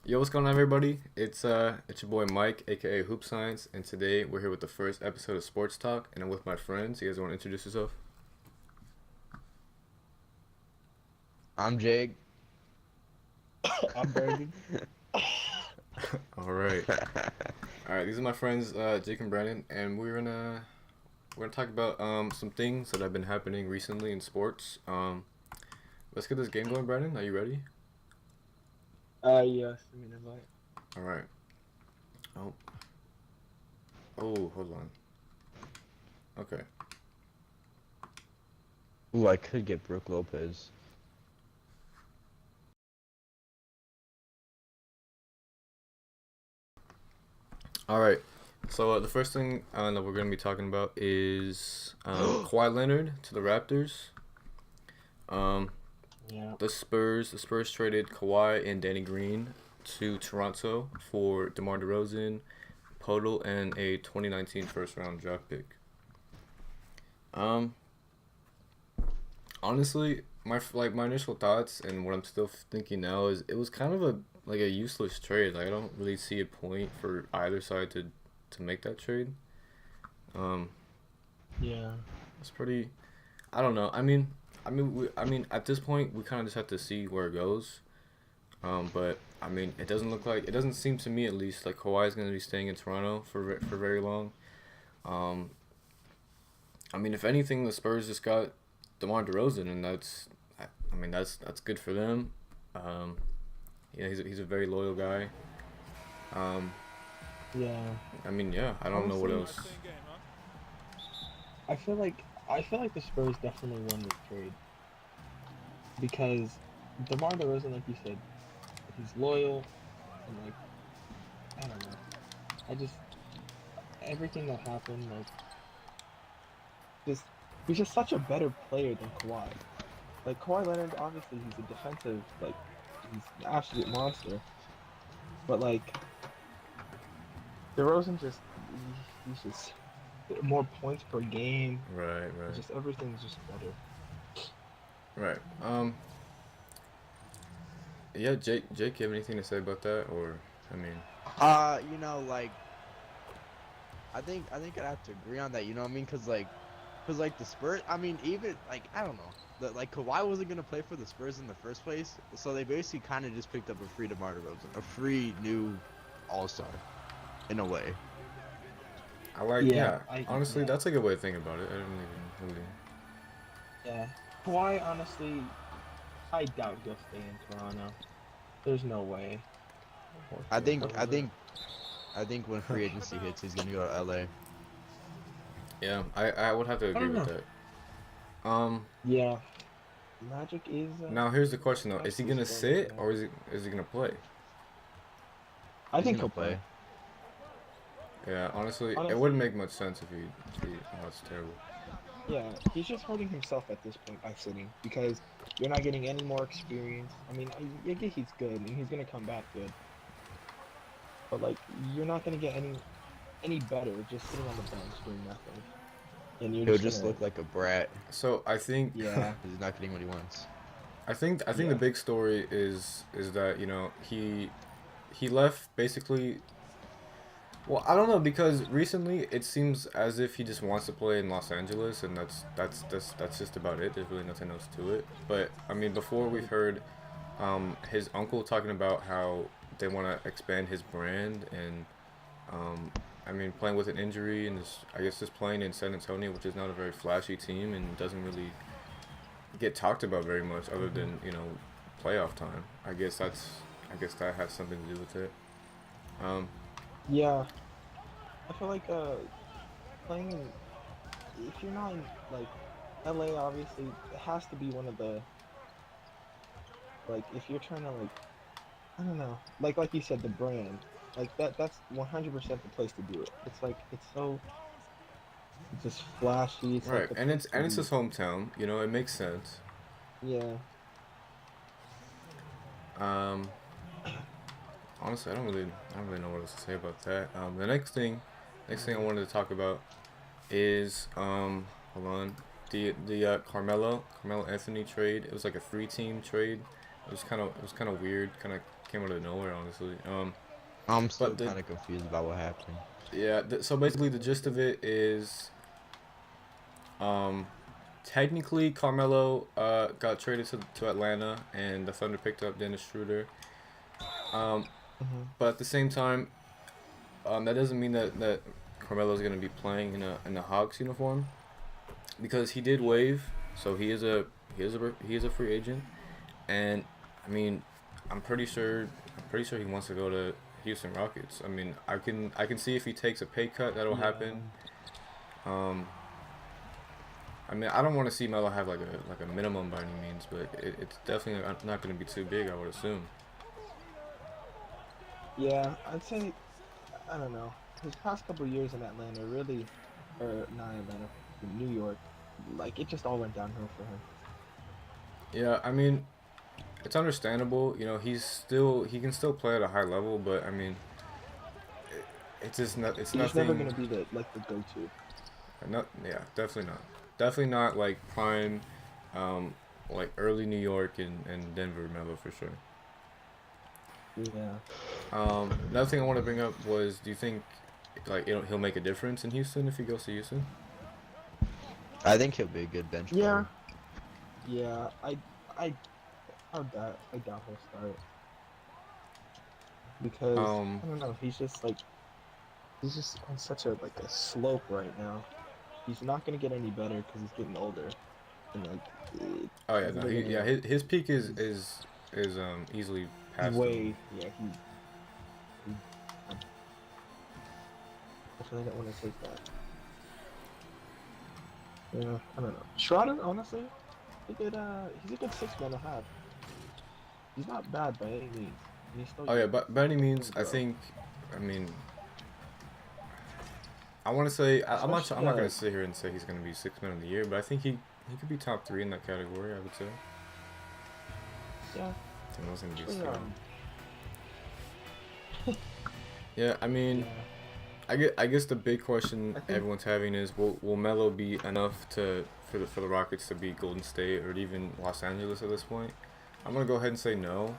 Yo, what's going on, everybody? It's your boy Mike, aka Hoop Science, and today we're here with the first episode of Sports Talk, and I'm with my friends. You guys want to introduce yourself? I'm Jake. I'm Brandon. All right, all right. These are my friends, Jake and Brandon, and we're gonna talk about some things that have been happening recently in sports. Let's get this game going, Brandon. Are you ready? Yes, I mean, invite. All right. Oh, oh, hold on. Okay. Ooh, I could get Brooke Lopez. All right. So the first thing that we're gonna be talking about is Kawhi Leonard to the Raptors. Um, Yeah. the Spurs traded Kawhi and Danny Green to Toronto for DeMar DeRozan, Podol, and a 2019 first round draft pick. Um, Honestly, my initial thoughts and what I'm still thinking now is it was kind of a useless trade. Like I don't really see a point for either side to make that trade. Um, Yeah. it's pretty. I don't know. I mean, at this point, we kind of just have to see where it goes. But I mean, it doesn't seem to me at least like Kawhi is going to be staying in Toronto for very long. Um, I mean, if anything, the Spurs just got DeMar DeRozan, and I mean, that's good for them. Um, yeah, he's a very loyal guy. Um, Yeah. I mean, yeah, I don't know what Honestly, else. I feel like the Spurs definitely won this trade because DeMar DeRozan, like you said, he's loyal and like I don't know. I just everything that happened, like just he's just such a better player than Kawhi. Like Kawhi Leonard, obviously he's a defensive he's an absolute monster, but like DeRozan he's just more points per game. Right, It's right, just everything's just better. right. Yeah, Jake, you have anything to say about that, or I mean, Like I think I'd have to agree on that. You know what I mean? Cause the Spurs. I mean, even like I don't know. Like Kawhi wasn't gonna play for the Spurs in the first place, so they basically kind of just picked up a free DeMar DeRozan, a free new All Star, in a way. Yeah, yeah. Honestly, yeah, that's a good way to think about it. I didn't even really. yeah. Kawhi, honestly, I doubt he'll stay in Toronto. There's no way. I Okay. think What I was it? think I think when free agency hits, he's gonna go to LA. Yeah, I would have to I agree don't with know. that. Um, Yeah, Magic is Now here's the question though: is he actually gonna still looking sit at. or is he gonna play? I He's think gonna he'll play. play. Yeah, honestly, it wouldn't Honestly, make much sense if he. Oh, that's terrible. yeah, he's just hurting himself at this point by sitting because you're not getting any more experience. I mean, I get he's good and he's gonna come back good, but like you're not gonna get any better just sitting on the bench doing nothing, and you're He'll just just gonna, look like a brat So I think, yeah, because he's not getting what he wants. I think the yeah. big story is that he left basically. Well, I don't know because recently it seems as if he just wants to play in Los Angeles, and that's just about it. There's really nothing else to it. But I mean, before we've heard his uncle talking about how they want to expand his brand, and um, I mean, playing with an injury and I guess just playing in San Antonio, which is not a very flashy team and doesn't really get talked about very much, other Hmm. than playoff time. I guess that has something to do with it. Um, Yeah, I feel like playing in if you're not in like LA, obviously it has to be one of the like if you're trying to like I don't know like you said the brand like that's 100% the place to do it. It's like it's just flashy. It's like right, the and place to it's be. his hometown. It makes sense. Yeah, Um, Honestly, I don't really know what else to say about that. The next thing I yeah, wanted to talk about is hold on, the Carmelo Anthony trade. It was like a three team trade. It it was kind of weird. Kind of came out of nowhere, honestly. I'm still But the kind of confused about what happened. yeah, so basically the gist of it is, um, technically Carmelo got traded to Atlanta, and the Thunder picked up Dennis Schroeder. Um, Hmm. but at the same time, that doesn't mean that Carmelo's gonna be playing in a Hawks uniform, because he did waive, so he is a free agent, and I mean, I'm pretty sure he wants to go to Houston Rockets. I mean, I can see if he takes a pay cut that'll Yeah. happen. Um, I mean, I don't want to see Melo have like a minimum by any means, but it's definitely not going to be too big, I would assume. Yeah, I'd say I don't know. His past couple years in Atlanta really, or not Atlanta, New York, like it just all went downhill for him. Yeah, I mean, it's understandable. You know, he can still play at a high level, but I mean, it's just not it's He's never nothing. gonna be the go-to. Not yeah, definitely not. Definitely not like prime, um, like early New York and Denver Melo for sure. Yeah. Another thing I want to bring up was, do you think like he'll make a difference in Houston if he goes to Houston? I think he'll be a good bench Yeah. player. Yeah. I I doubt he'll start because Um, I don't know. He's just on such a slope right now. He's not gonna get any better because he's getting older, and oh yeah, he's no, living in a his peak he's is easily he's past him. way yeah he I feel like I don't want to take that. Yeah, I don't know. Schroeder, honestly, he's a good 6 man to have. He's not bad by any means, and he's still Oh yeah, young. but by any Let means, him I grow. think, I mean, I want to say I'm Especially not gonna sit here and say he's gonna be 6 man of the year, but I think he could be top three in that category. I would say. yeah, I think that's gonna be especially scary. Yeah, I mean, yeah. I guess the big question I think everyone's having is, will Melo be enough to for the Rockets to beat Golden State or even Los Angeles at this point? I'm gonna go ahead and say no.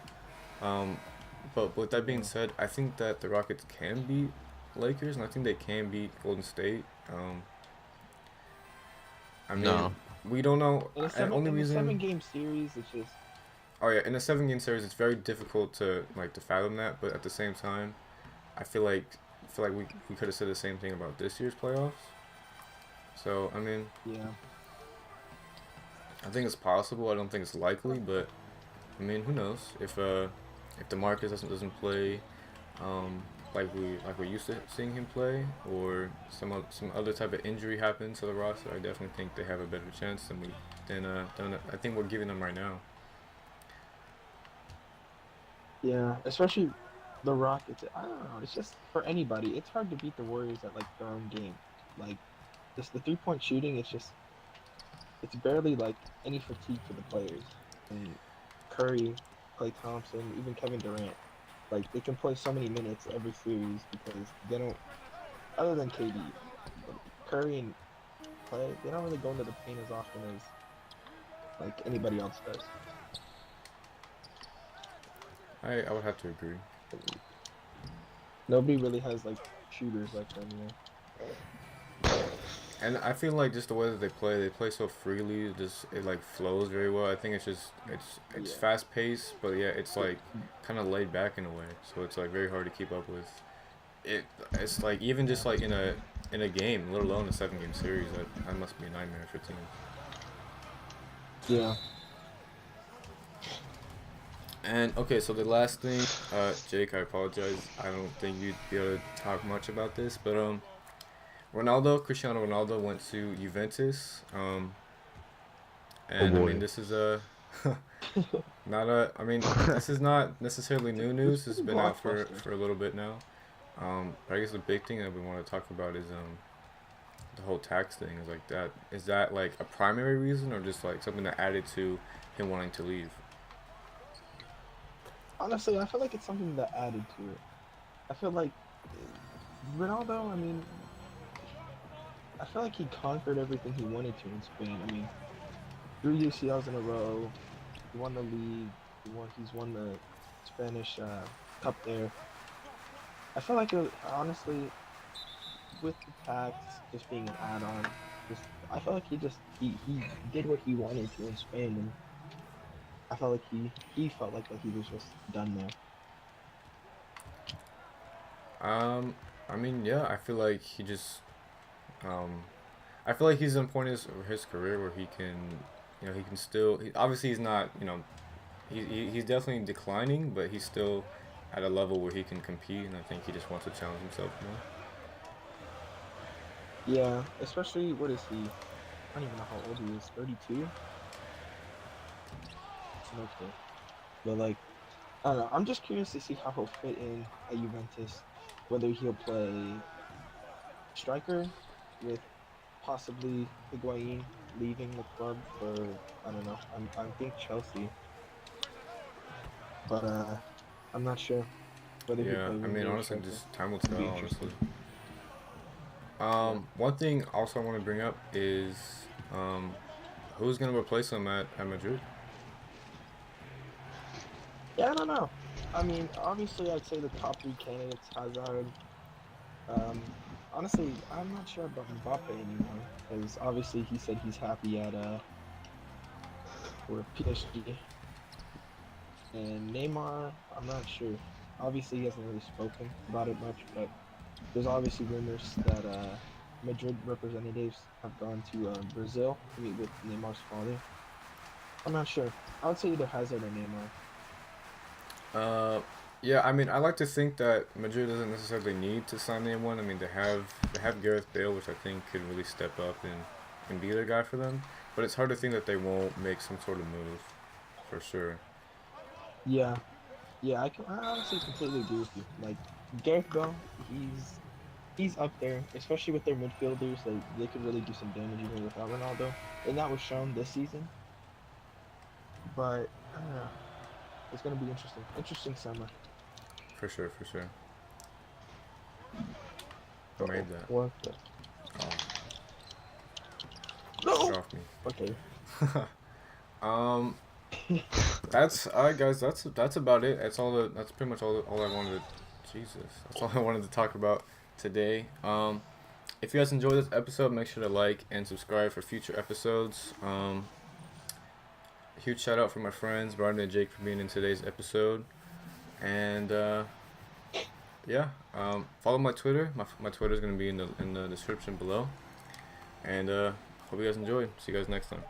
Um, but with that being yeah. said, I think that the Rockets can beat Lakers, and I think they can beat Golden State. I mean, No. we don't know. Only In a seven reason, game series, it's just oh yeah, in a 7 game series, it's very difficult to like to fathom that. But at the same time, I feel like we could have said the same thing about this year's playoffs. So I mean, yeah. I think it's possible. I don't think it's likely, but I mean, who knows if DeMarcus doesn't play, um, like we're used to seeing him play, or some other type of injury happens to the roster, I definitely think they have a better chance than I think we're giving them right now. Yeah, especially the Rockets. I don't know. It's just for anybody. It's hard to beat the Warriors at like their own game. Like just the 3 point shooting. It's barely like any fatigue for the players. And Curry, Klay Thompson, even Kevin Durant. Like they can play so many minutes every series because they don't. Other than KD, but Curry and Klay, they don't really go into the paint as often as like anybody else does. I would have to agree. Nobody really has like shooters like them, you know. And I feel like just the way that they play so freely. It like flows very well. I think it's Yeah. fast paced, but yeah, it's It, like kind of laid back in a way. So it's like very hard to keep up with. It's like even just yeah. like in a game, let alone a 7 game series, that must be a nightmare for teams. Yeah. And okay, so the last thing, Jake, I apologize. I don't think you'd be able to talk much about this, but Cristiano Ronaldo went to Juventus. Oh And I mean, boy. this is a not a. I mean, this is not necessarily new It's news. This has pretty been out blockbuster. for a little bit now. But I guess the big thing that we want to talk about is the whole tax thing. Is like that. Is that like a primary reason, or just like something that added to him wanting to leave? Honestly, I feel like it's something that added to it. I feel like Ronaldo, I mean, I feel like he conquered everything he wanted to in Spain. I mean, 3 UCLs in a row, he won the league, He's won the Spanish Cup there. I feel like honestly, with the tax just being an add-on, just I felt like he did what he wanted to in Spain, and I felt like he felt like he was just done there. Um, I mean, yeah, I feel like he just um, I feel like he's in a point in his career where he can, he can still. Obviously, he's not. He's definitely declining, but he's still at a level where he can compete, and I think he just wants to challenge himself more. Yeah, especially what is he? I don't even know how old he is. 32. Okay, but like I don't know. I'm just curious to see how he'll fit in at Juventus, whether he'll play striker with possibly Higuain leaving the club for I don't know. I think Chelsea, but I'm not sure whether he'll Yeah, play I mean, winger or honestly, striker. just time will It'd tell. be Honestly, interesting. Yeah. one thing also I want to bring up is um, who's gonna replace him at Madrid? Yeah, I don't know. I mean, obviously, I'd say the top three candidates: Hazard. Um, honestly, I'm not sure about Mbappe anymore because obviously he said he's happy at for PSG. And Neymar, I'm not sure. Obviously, he hasn't really spoken about it much, but there's obviously rumors that Madrid representatives have gone to Brazil to meet with Neymar's father. I'm not sure. I would say either Hazard or Neymar. Uh, yeah, I mean, I like to think that Madrid doesn't necessarily need to sign anyone. I mean, they have Gareth Bale, which I think could really step up and be the guy for them. But it's hard to think that they won't make some sort of move, for sure. Yeah, yeah, I honestly completely agree with you. Like Gareth Bale, he's up there, especially with their midfielders. They could really do some damage even without Ronaldo, and that was shown this season. But I don't know. It's gonna be interesting. Interesting summer. For sure, for sure. I Oh, made that. what the? Oh, get No. off me. Okay. Um, that's all right, guys. That's about it. That's pretty much all I wanted. Jesus, that's all I wanted to talk about today. If you guys enjoyed this episode, make sure to like and subscribe for future episodes. Huge shout out for my friends Brian and Jake for being in today's episode, and yeah, follow my Twitter. My Twitter is gonna be in the description below, and hope you guys enjoy. See you guys next time.